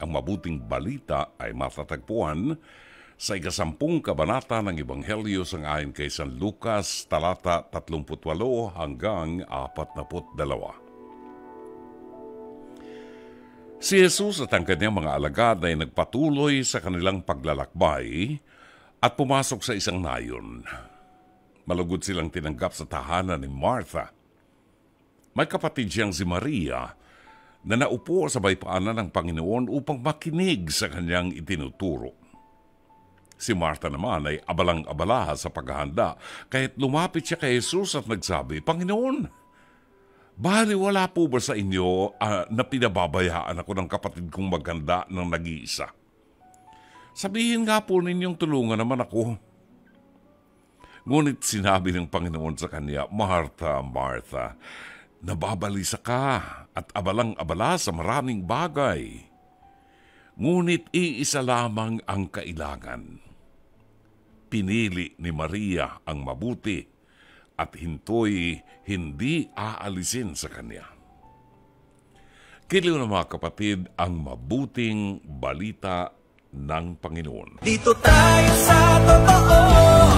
Ang mabuting balita ay matatagpuan sa ikasampung kabanata ng Ebanghelyo sangayon kay San Lucas, talata 38 hanggang 42. Si Jesus at ang kanyang mga alagad ay nagpatuloy sa kanilang paglalakbay at pumasok sa isang nayon. Malugod silang tinanggap sa tahanan ni Martha. May kapatid siyang si Maria na naupo sa baypaanan ng Panginoon upang makinig sa kanyang itinuturo. Si Martha naman ay abalang-abala sa paghahanda, kaya't lumapit siya kay Jesus at nagsabi, "Panginoon, baliwala po ba sa inyo na pinababayaan ako ng kapatid kong maghanda ng nag-iisa? Sabihin nga po ninyong tulungan naman ako." Ngunit sinabi ng Panginoon sa kanya, "Martha, Martha, nababalisa ka at abalang-abala sa maraming bagay. Ngunit iisa lamang ang kailangan. Pinili ni Maria ang mabuti at hinto'y hindi aalisin sa kanya." Kiliw na mga kapatid, ang mabuting balita ng Panginoon. Dito tayo sa totoo.